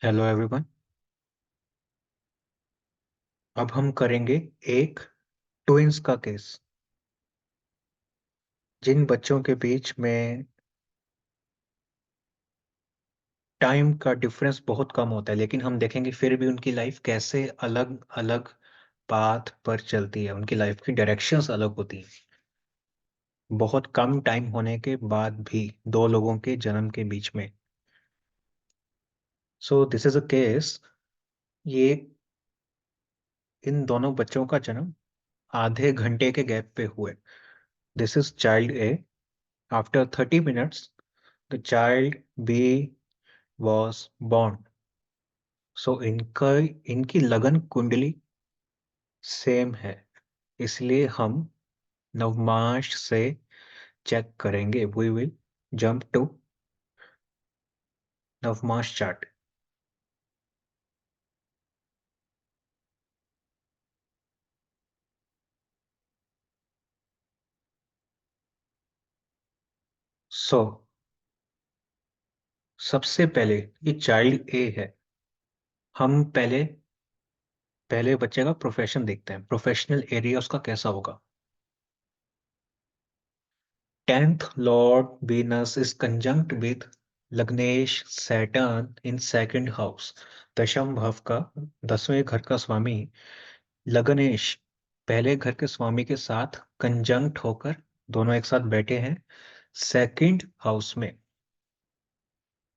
Hello everyone. अब हम करेंगे एक ट्विंस का केस। जिन बच्चों के बीच में टाइम का डिफरेंस बहुत कम होता है, लेकिन हम देखेंगे फिर भी उनकी लाइफ कैसे अलग अलग पाथ पर चलती है, उनकी लाइफ की डायरेक्शंस अलग होती हैं बहुत कम टाइम होने के बाद भी दो लोगों के जन्म के बीच में। So this is a case. ये इन दोनों बच्चों का जन्म आधे घंटे के गैप पे हुए। This is child a. After 30 minutes the child B was born। सो इनका इनकी लगन कुंडली सेम है, इसलिए हम नवमास से चेक करेंगे। We will jump to navamsa chart. So सबसे पहले ये चाइल्ड ए है। हम पहले पहले बच्चे का प्रोफेशन देखते हैं, प्रोफेशनल एरिया उसका कैसा होगा। 10th lord Venus is conjunct with lagnesh Saturn in second house. दशम भाव का 10वें घर का स्वामी लग्नेश पहले घर के स्वामी के साथ कंजंक्ट होकर दोनों एक साथ बैठे हैं सेकंड हाउस में,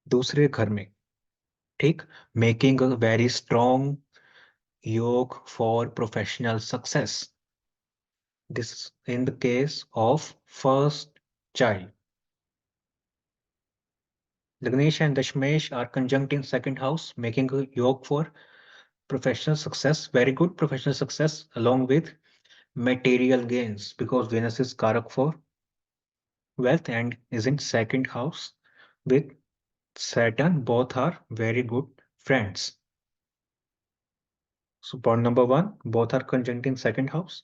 दूसरे घर में। ठीक। मेकिंग अ वेरी स्ट्रॉन्ग योग for professional success. This in the case of first child. Lagnesh and Dashmesh are conjunct in second house, making a yoke for professional success, very good professional success, along with material gains, because Venus is Karak for wealth and is in second house with Saturn. Both are very good friends. So point number one, both are conjunct in second house.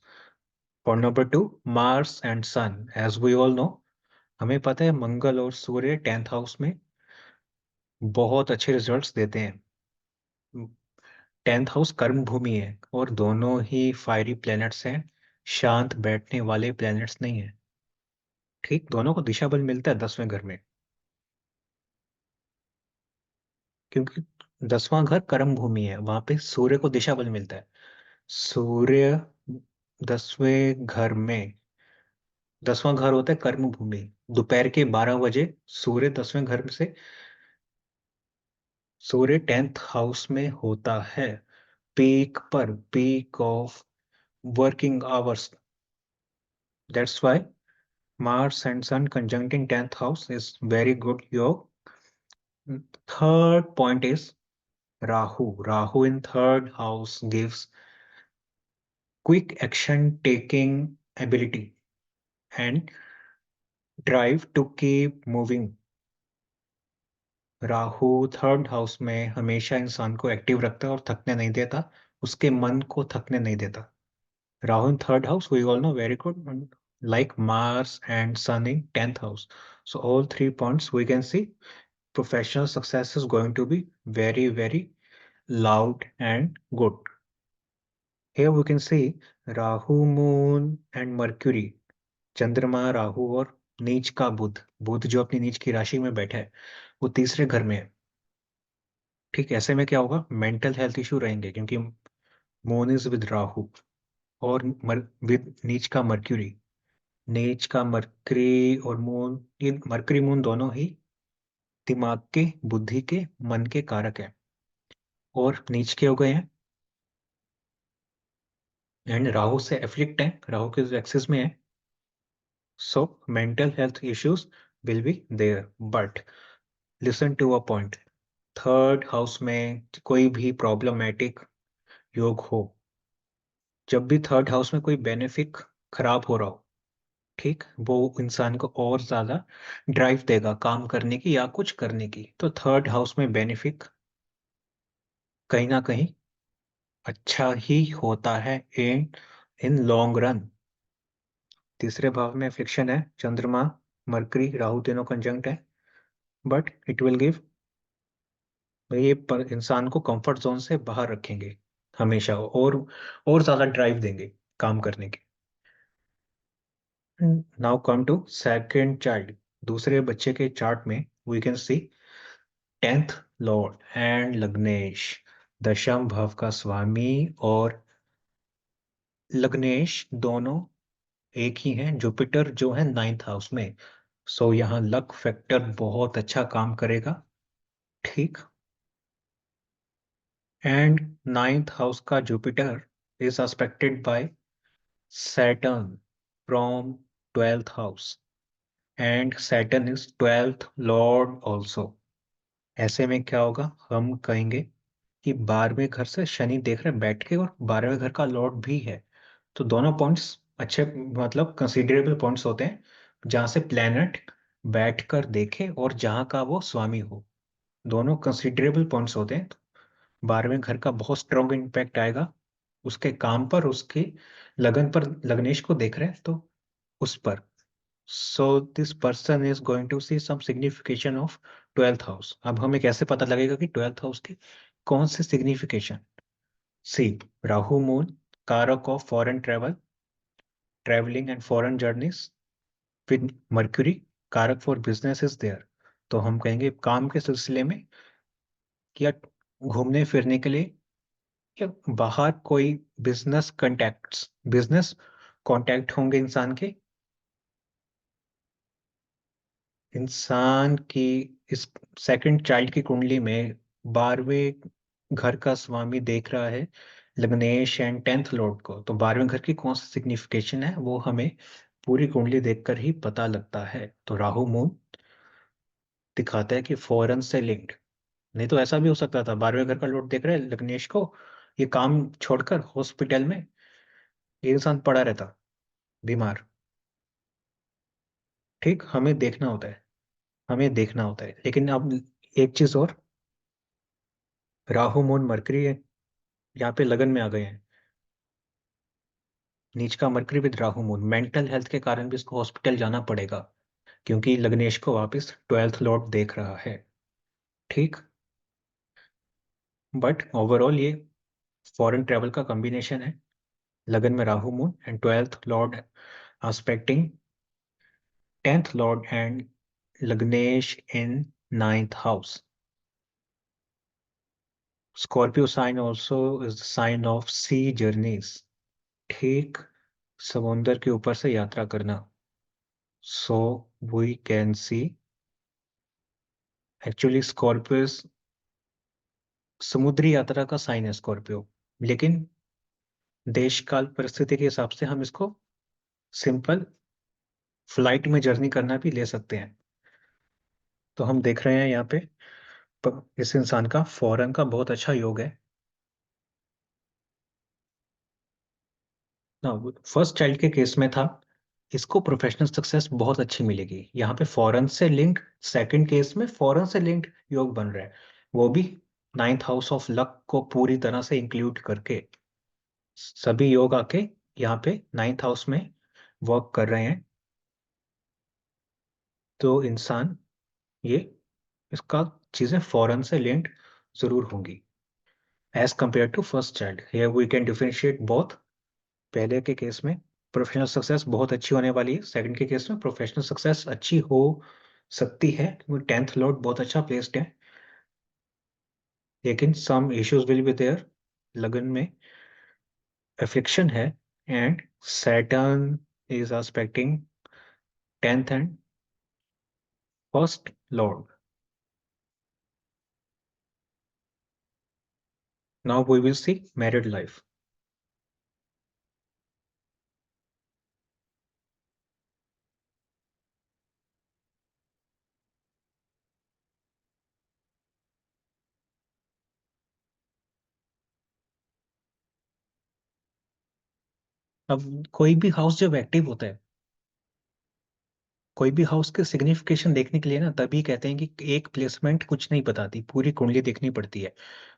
Point number two, Mars and Sun. As we all know, हमें पता है मंगल और सूर्य 10th house में बहुत अच्छे results देते हैं। 10th house कर्म भूमि है और दोनों ही फायरी प्लैनेट्स हैं, शांत बैठने वाले प्लैनेट्स नहीं है। ठीक, दोनों को दिशा बल मिलता है 10वें घर में, क्योंकि 10वां घर कर्म भूमि है, वहां पे सूर्य को दिशा बल मिलता है। सूर्य 10वें घर में, 10वां घर होता है कर्म भूमि। दोपहर के 12 बजे सूर्य 10वें घर से, सूर्य 10th हाउस में होता है, पीक पर, peak of working hours. That's why Mars and Sun conjunct in 10th house is very good yoga. Third point is Rahu. Rahu in third house gives quick action taking ability and drive to keep moving. Rahu third house में हमेशा इंसान को active रखता है और थकने नहीं देता, उसके मन को थकने नहीं देता। Rahu in third house, we all know, very good, like Mars and Sun in 10th house. So all 3 points we can see professional success is going to be very, very loud and good. Here we can see Rahu, Moon and Mercury, चंद्रमा, राहु और नीच का बुध। बुध जो अपनी नीच की राशि में बैठा है वो तीसरे घर में है। ठीक, ऐसे में क्या होगा, मेंटल हेल्थ इशू रहेंगे, क्योंकि मून इज विद राहु और विद नीच का मर्क्यूरी। नीच का मरकरी और मून, ये मरकरी मून दोनों ही दिमाग के, बुद्धि के, मन के कारक है और नीच के हो गए हैं एंड राहु से एफ्लिक्ट है, राहु के एक्सिस में है। So mental health issues will be there, but listen to a point. Third house में कोई भी प्रॉब्लमेटिक योग हो, जब भी थर्ड हाउस में कोई बेनिफिक खराब हो रहा हो, ठीक, वो इंसान को और ज्यादा ड्राइव देगा काम करने की या कुछ करने की। तो थर्ड हाउस में बेनिफिक कहीं ना कहीं अच्छा ही होता है इन इन लॉन्ग रन। तीसरे भाव में फ्रिक्शन है, चंद्रमा, मरकरी, राहु तीनों कंजंक्ट है, बट इट विल गिव ये इंसान को कंफर्ट जोन से बाहर रखेंगे हमेशा, और ज्यादा ड्राइव देंगे काम करने की। Now come to second child. दूसरे बच्चे के चार्ट में we can see 10th lord and lagnesh, दशम भाव का स्वामी और लग्नेश दोनों एक ही हैं। जुपिटर जो है 9th हाउस में। सो यहाँ लक फैक्टर बहुत अच्छा काम करेगा। ठीक। एंड 9th हाउस का Jupiter is aspected by Saturn from 12th house, and Saturn is 12th lord also. ऐसे में क्या होगा, हम कहेंगे कि 12वें घर से शनि देख रहे बैठ के, और 12वें घर का लॉर्ड भी है। तो दोनों पॉइंट्स अच्छे, मतलब कंसीडरेबल पॉइंट्स होते हैं जहां से प्लेनेट बैठकर देखे और जहां का वो स्वामी हो। दोनों कंसीडरेबल पॉइंट्स होते हैं। 12वें घर का बहुत स्ट्रॉन्ग इम्पैक्ट आएगा उसके काम पर, उसके लगन पर। लग्नेश को देख रहे हैं तो उस पर। So this person is going to see some signification of 12th house. अब हमें कैसे पता लगेगा कि 12th हाउस की कौन सी सिग्निफिकेशन? सी, राहु मून कारक of foreign travel, travelling and foreign journeys. फिर मर्क्यूरी कारक फॉर बिजनेस इज देयर। तो हम कहेंगे काम के सिलसिले में, या घूमने फिरने के लिए, या बाहर कोई बिजनेस कॉन्टैक्ट होंगे इंसान के। इंसान की इस सेकंड चाइल्ड की कुंडली में 12वें घर का स्वामी देख रहा है लग्नेश एंड 10th लॉर्ड को। तो 12वें घर की कौन सी सिग्निफिकेशन है वो हमें पूरी कुंडली देखकर ही पता लगता है। तो राहु मून दिखाता है कि फॉरेन से लिंक्ड। नहीं तो ऐसा भी हो सकता था 12वें घर का लॉर्ड देख रहे हैं लग्नेश को, ये काम छोड़कर हॉस्पिटल में ये इंसान पड़ा रहता बीमार। ठीक, हमें देखना होता है, हमें देखना होता है। लेकिन अब एक चीज और, राहु मून मरकरी यहाँ पे लगन में आ गए हैं। नीच का mercury with Rahu moon, mental health के कारण भी इसको हॉस्पिटल जाना पड़ेगा, क्योंकि लग्नेश को वापस 12th लॉर्ड देख रहा है। ठीक। बट ओवरऑल ये फॉरेन ट्रेवल का कॉम्बिनेशन है। लगन में Rahu moon and 12th lord aspecting 10th lord and lagnesh in 9th house. Scorpio sign also is sign of sea journeys. ठीक, समुंदर के ऊपर से यात्रा करना। So we can see actually Scorpio समुद्री यात्रा का साइन है स्कॉर्पियो। लेकिन देश काल परिस्थिति के हिसाब से हम इसको सिंपल फ्लाइट में जर्नी करना भी ले सकते हैं। तो हम देख रहे हैं यहाँ पे इस इंसान का फॉरेन का बहुत अच्छा योग है ना। फर्स्ट चाइल्ड के केस में था, इसको प्रोफेशनल सक्सेस बहुत अच्छी मिलेगी। यहाँ पे फॉरेन से लिंक्ड, सेकंड केस में फॉरेन से लिंक्ड योग बन रहा है, वो भी 9th हाउस ऑफ लक को पूरी तरह से इंक्लूड करके। सभी योग आके यहाँ पे 9th हाउस में वर्क कर रहे हैं। तो इंसान ये इसका चीजें फॉरेन से लिंक्ड जरूर होंगी as compare to first child. Here we can differentiate both. पहले के केस में प्रोफेशनल सक्सेस बहुत अच्छी होने वाली है, सेकंड के केस में प्रोफेशनल सक्सेस अच्छी हो सकती है क्योंकि 10th लॉर्ड बहुत अच्छा प्लेस्ड है, लेकिन some issues will be there. लगन में एफिक्शन है, and Saturn is aspecting 10th and first lord. Now we will see married life. अब कोई भी हाउस जब एक्टिव होता है, कोई भी हाउस के सिग्निफिकेशन देखने के लिए ना, तभी कहते हैं कि एक प्लेसमेंट कुछ नहीं बताती, पूरी कुंडली देखनी पड़ती है।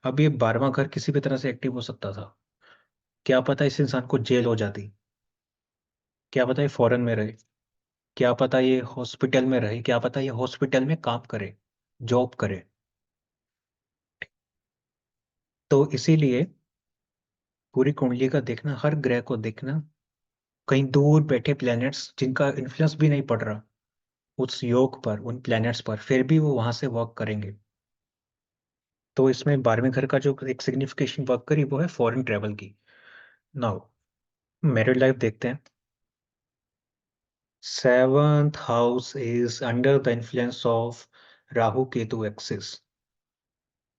अब ये 12वां घर किसी भी तरह से एक्टिव हो सकता था। क्या पता इस इंसान को जेल हो जाती, क्या पता ये फॉरेन में रहे, क्या पता ये हॉस्पिटल में रहे, क्या पता ये हॉस्पिटल में काम करे, जॉब करे। तो इसीलिए पूरी कुंडली का देखना, हर ग्रह को देखना, कहीं दूर बैठे प्लैनेट्स जिनका इन्फ्लुएंस भी नहीं पड़ रहा उस योग पर, उन प्लैनेट्स पर, फिर भी वो वहां से वर्क करेंगे। तो इसमें 12वें घर का जो एक सिग्निफिकेशन वर्क करी वो है फॉरेन ट्रेवल की। नाउ मैरिड लाइफ देखते हैं। Seventh house is under the influence of Rahu Ketu axis.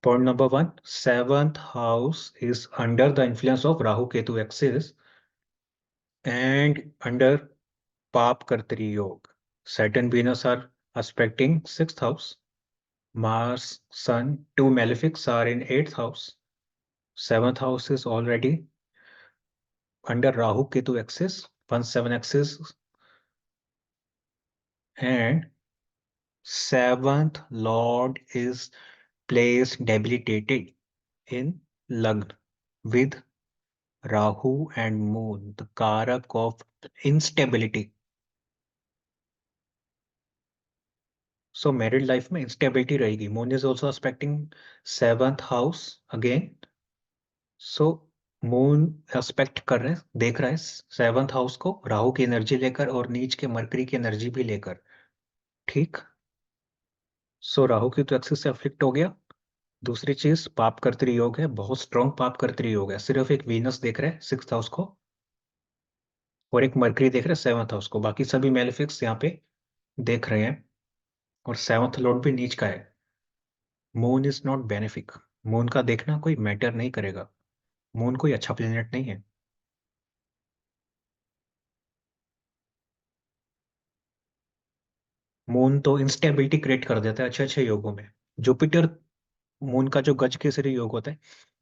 Point number one, seventh house is under the influence of Rahu Ketu axis and under पाप कर्तरी योग। Saturn Venus are aspecting sixth house. Mars, Sun, two malefics are in eighth house. Seventh house is already under Rahu Ketu axis, 1-7 axis, and seventh lord is placed debilitated in Lagna with Rahu and Moon, the Karak of instability. So married life में instability रहेगी. Moon is also aspecting seventh house again. So moon aspect कर रहे हैं, देख रहा है seventh house को राहु की एनर्जी लेकर और नीच के मरकरी की एनर्जी भी लेकर। ठीक। सो राहु की तो एक्सिस से अफ्लिक्ट हो गया। दूसरी चीज पाप कर्तरी योग है, बहुत स्ट्रॉन्ग पाप कर्तरी योग है। सिर्फ एक वीनस देख रहे हैं सिक्स्थ हाउस को और एक मरकरी देख रहे हैं सेवंथ हाउस को, बाकी सभी मेलेफिक्स यहाँ पे देख रहे हैं। और सेवंथ लॉर्ड भी नीच का है। Moon is not benefic. Moon का देखना कोई मैटर नहीं करेगा। मून कोई अच्छा प्लेनेट नहीं है। मून तो इंस्टेबिलिटी क्रिएट कर देता है अच्छे अच्छे योगों में। जुपिटर, मून का जो गज केसरी योग होता है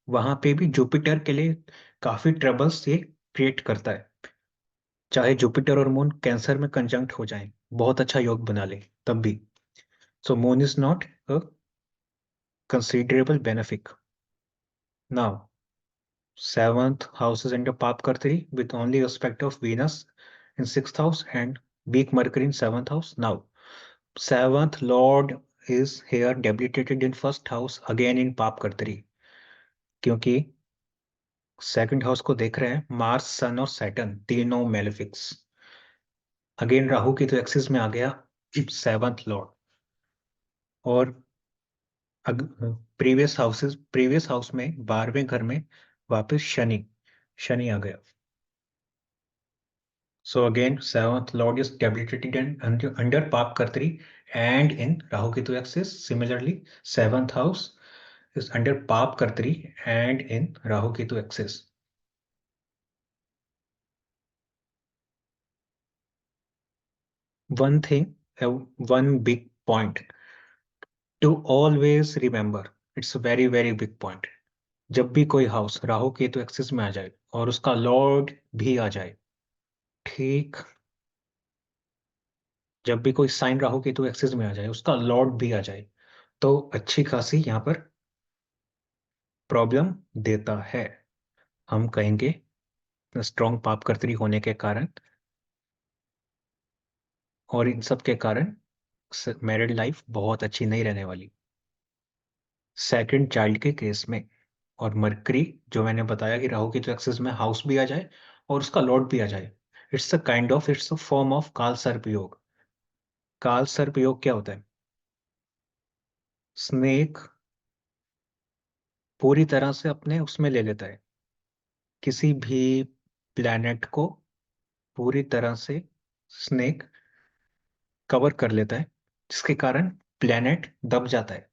वहां पे भी जुपिटर के लिए काफी ट्रबल्स ये क्रिएट करता है। चाहे जुपिटर और मून कैंसर में कंजंक्ट हो जाएं, बहुत अच्छा योग बना ले तब भी। So moon is not a considerable benefic. Now seventh house is under Pap Kartri with only aspect of Venus in sixth house and weak Mercury in seventh house. Now, seventh Lord is here debilitated in first house again in Pap Kartri क्योंकि second house को देख रहे हैं Mars, सन और Saturn, तीनों मेलेफिक्स। Again Rahu की तो axis में आ गया सेवंथ लॉर्ड। और प्रीवियस हाउस में 12वें घर में वापस शनि, शनि आ गया। So again, seventh lord is debilitated and under Pap Kartri and in Rahu Ketu axis. Similarly, seventh house is under Pap Kartri and in Rahu Ketu axis. One thing, one big point to always remember. It's a very very big point. जब भी कोई house Rahu Ketu axis में आ जाए और उसका Lord भी आ जाए, ठीक, जब भी कोई साइन राहु केतु एक्सिस में आ जाए उसका लॉर्ड भी आ जाए तो अच्छी खासी यहाँ पर प्रॉब्लम देता है। हम कहेंगे स्ट्रॉन्ग पापकर्त्री होने के कारण और इन सब के कारण मैरिड लाइफ बहुत अच्छी नहीं रहने वाली सेकंड चाइल्ड के केस में। और मरकरी, जो मैंने बताया कि राहु की तो एक्सिस में हाउस भी आ जाए और उसका लॉर्ड भी आ जाए, इट्स अ फॉर्म ऑफ काल सर्प योग। काल सर्प योग क्या होता है? स्नेक पूरी तरह से अपने उसमें ले लेता है, किसी भी प्लैनेट को पूरी तरह से स्नेक कवर कर लेता है, जिसके कारण प्लैनेट दब जाता है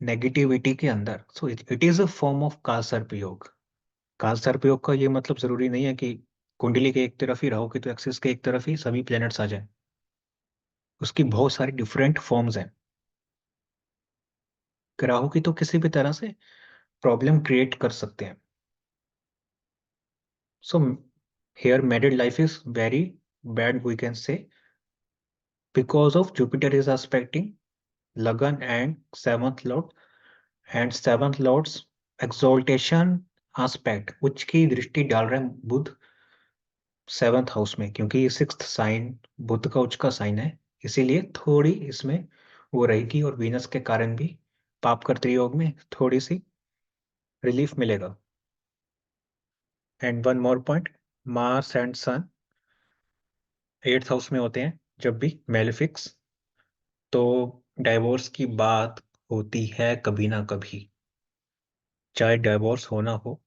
नेगेटिविटी के अंदर। So it is a form of काल सर्प योग। काल सर्प योग का ये मतलब जरूरी नहीं है कि कुंडली के एक तरफ ही राहु की तो एक्सिस के एक तरफ ही सभी प्लैनेट्स आ जाएं। उसकी बहुत सारी डिफरेंट फॉर्म्स हैं। राहु की तो किसी भी तरह से प्रॉब्लम क्रिएट कर सकते हैं। So here married life is very bad we can say because of Jupiter is aspecting lagan and seventh lord and seventh lord's exaltation aspect उच्च की दृष्टि डाल रहे हैं बुध सेवंथ हाउस में, क्योंकि ये सिक्स्थ साइन बुध का उच्च का साइन है। इसीलिए थोड़ी इसमें वो रहेगी और वीनस के कारण भी पाप कर्तरी योग में थोड़ी सी रिलीफ मिलेगा। And one more point, Mars and Sun 8th house में होते हैं जब भी मेलेफिक्स, तो डाइवोर्स की बात होती है कभी ना कभी। चाहे डाइवोर्स होना हो,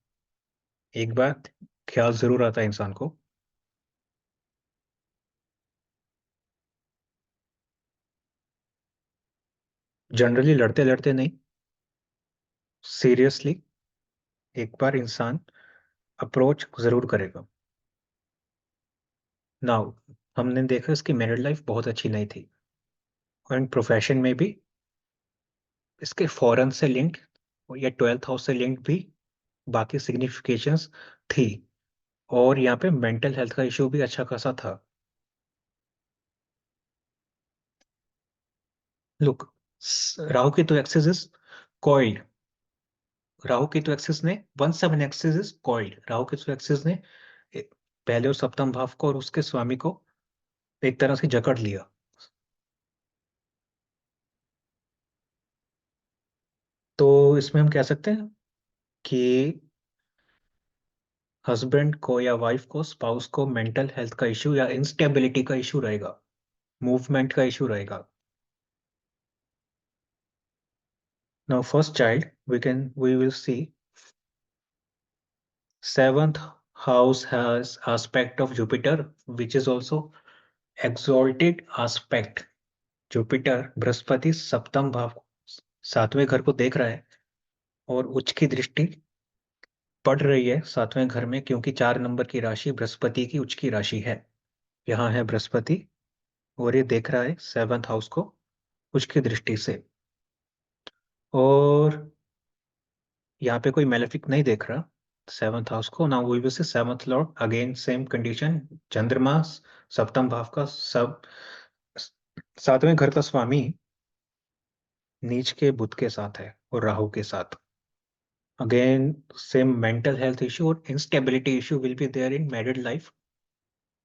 एक बात ख्याल जरूर आता है इंसान को। जनरली लड़ते लड़ते नहीं, सीरियसली एक बार इंसान अप्रोच जरूर करेगा। नाउ हमने देखा इसकी मैरिड लाइफ बहुत अच्छी नहीं थी, एंड प्रोफेशन में भी इसके फॉरेन से लिंक या 12th हाउस से लिंक भी बाकी सिग्निफिकेशंस थी। और यहाँ पे मेंटल हेल्थ का इशू भी अच्छा खासा था। लुक, राहु की तो एक्सिस इज कॉइल्ड। राहु की तो एक्सिस ने 1 7 एक्सिस इज कॉइल्ड। राहु की तो एक्सिस ने ए- पहले और सप्तम भाव को और उसके स्वामी को एक तरह से जकड़ लिया। तो इसमें हम कह सकते हैं कि हस्बैंड को या वाइफ को, स्पाउस को मेंटल हेल्थ का इशू या इंस्टेबिलिटी का इशू रहेगा, मूवमेंट का इशू रहेगा। Now first child, we will see 7th house has aspect of Jupiter, which is also exalted aspect। Jupiter Brihaspati सप्तम भाव 7वें घर को देख रहा है, और उच्च की दृष्टि पड़ रही है 7वें घर में, क्योंकि 4 नंबर की राशि बृहस्पति की उच्च की राशि है। यहाँ है बृहस्पति, और ये देख रहा है 7th हाउस को उच्च की दृष्टि से। और यहाँ पे कोई मेलेफिक नहीं देख रहा 7th हाउस को। Now we will say 7th Lord, again same condition, चंद्रमा सप्तम भाव का सब 7वें घर का स्वामी नीच के बुध के साथ है और राहु के साथ। Again same mental health issue और instability issue will be there in married life.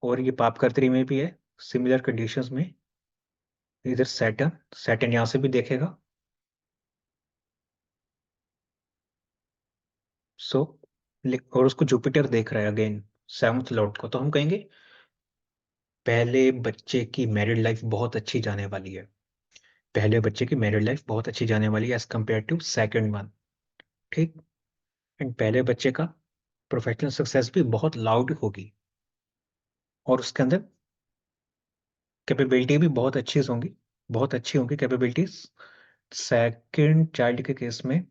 और ये पापकर्त्री में भी है, सिमिलर कंडीशंस में। इधर सैटर्न, सैटर्न यहाँ से भी देखेगा। सो और उसको जुपिटर देख रहा है अगेन 7th लॉर्ड को, तो हम कहेंगे पहले बच्चे की मैरिड लाइफ बहुत अच्छी जाने वाली है। पहले बच्चे की मैरिड लाइफ बहुत अच्छी जाने वाली है as compare to second one. ठीक। एंड पहले बच्चे का प्रोफेशनल सक्सेस भी बहुत लाउड होगी, और उसके अंदर कैपेबिलिटी भी बहुत अच्छी होंगी, बहुत अच्छी होंगी कैपेबिलिटीज। सेकंड चाइल्ड के केस में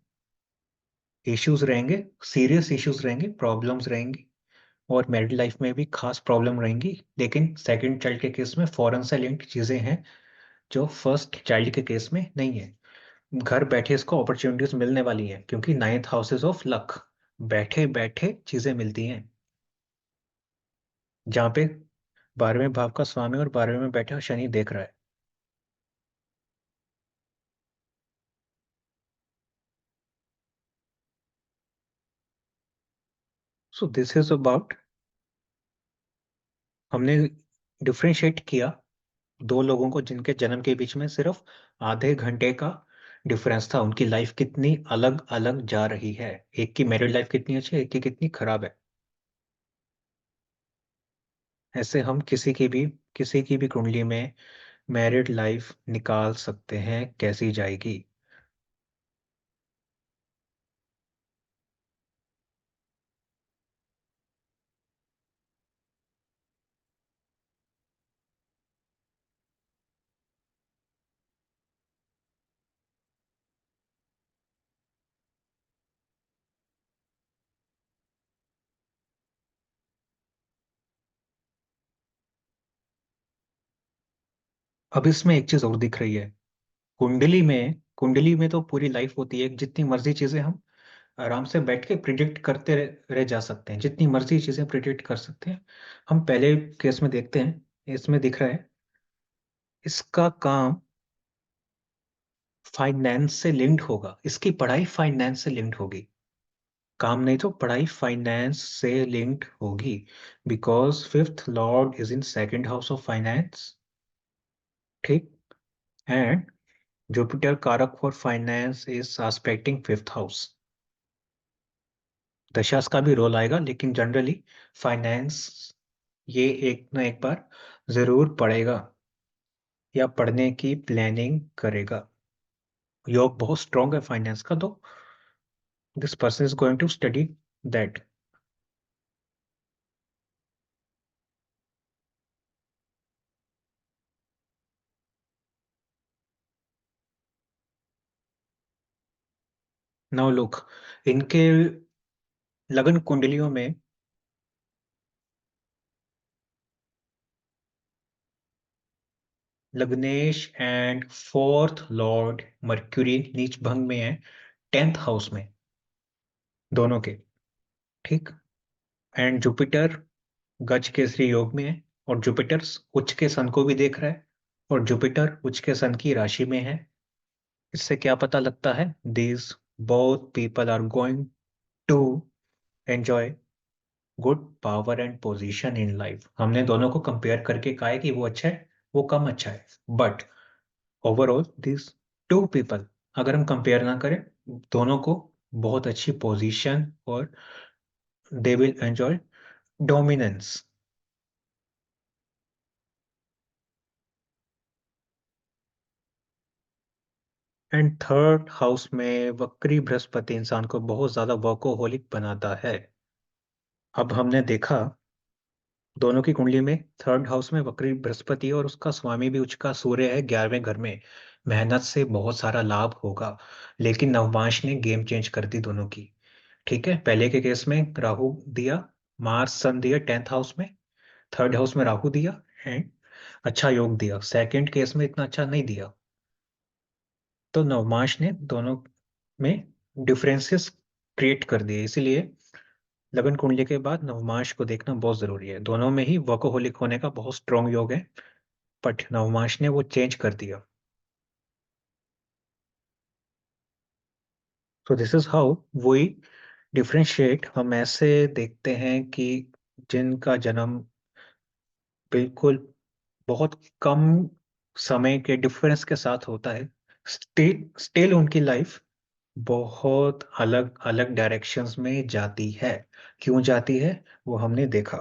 इश्यूज रहेंगे, सीरियस इश्यूज रहेंगे, प्रॉब्लम्स रहेंगी, और मैरिड लाइफ में भी खास प्रॉब्लम रहेंगी। लेकिन सेकंड चाइल्ड के केस में फॉरेन से लिंक्ड चीजें हैं जो फर्स्ट चाइल्ड के केस में नहीं है। घर बैठे इसको अपॉर्चुनिटीज मिलने वाली हैं, क्योंकि 9th हाउसेस ऑफ लक, बैठे बैठे चीजें मिलती हैं। जहाँ पे 12वें भाव का स्वामी और 12वें में बैठा शनि देख रहा है। सो दिस इज अबाउट, हमने डिफ्रेंशिएट किया दो लोगों को जिनके जन्म के बीच में सिर्फ आधे घंटे का डिफरेंस था। उनकी लाइफ कितनी अलग अलग जा रही है, एक की मैरिड लाइफ कितनी अच्छी है, एक की कितनी खराब है। ऐसे हम किसी की भी कुंडली में मैरिड लाइफ निकाल सकते हैं कैसी जाएगी। अब इसमें एक चीज और दिख रही है, कुंडली में तो पूरी लाइफ होती है, जितनी मर्जी चीजें हम आराम से बैठ के प्रिडिक्ट करते रह जा सकते हैं, जितनी मर्जी चीजें प्रिडिक्ट कर सकते हैं। हम पहले केस में देखते हैं, इसमें दिख रहा है इसका काम फाइनेंस से लिंक्ड होगा, इसकी पढ़ाई फाइनेंस से लिंक्ड होगी। काम नहीं तो पढ़ाई फाइनेंस से लिंक्ड होगी, because 5th lord is in second house of finance. ठीक। And Jupiter karak for finance is aspecting 5th house. दशांश का भी रोल आएगा, लेकिन जनरली फाइनेंस ये एक ना एक बार जरूर पढ़ेगा या पढ़ने की प्लानिंग करेगा। योग बहुत स्ट्रांग है फाइनेंस का, तो this person is going to study that. Now look, इनके लगन कुंडलियों में लग्नेश एंड फोर्थ लॉर्ड मर्क्यूरी नीच भंग में है, 10th हाउस में दोनों के। ठीक। एंड जुपिटर गज केसरी योग में है, और जुपिटर उच्च के सन को भी देख रहा है, और जुपिटर उच्च के सन की राशि में है। इससे क्या पता लगता है, these both people are going to enjoy good power and position in life. हमने दोनों को कंपेयर करके कहा है कि वो अच्छा है, वो कम अच्छा है, but overall this two people, अगर हम कंपेयर ना करें दोनों को, बहुत अच्छी पोजीशन, और they will enjoy dominance. And third house में वक्री बृहस्पति इंसान को बहुत ज्यादा वर्कोहोलिक बनाता है। अब हमने देखा दोनों की कुंडली में थर्ड हाउस में वक्री बृहस्पति और उसका स्वामी भी उच्च का सूर्य है 11वें घर में। मेहनत से बहुत सारा लाभ होगा, लेकिन नवमांश ने गेम चेंज कर दी दोनों की। ठीक है, पहले के केस में राहु दिया, मार्स सन दिया 10th हाउस में, थर्ड हाउस में राहु दिया एंड अच्छा योग दिया। सेकंड केस में इतना अच्छा नहीं दिया, तो नवमांश ने दोनों में डिफरेंसेस क्रिएट कर दिए। इसीलिए लगन कुंडली के बाद नवमांश को देखना बहुत जरूरी है। दोनों में ही वर्कोहोलिक होने का बहुत स्ट्रांग योग है, बट नवमांश ने वो चेंज कर दिया। तो this is how we differentiate. हम ऐसे देखते हैं कि जिनका जन्म बिल्कुल बहुत कम समय के डिफरेंस के साथ होता है, स्टिल स्टिल उनकी लाइफ बहुत अलग अलग डायरेक्शंस में जाती है। क्यों जाती है वो हमने देखा।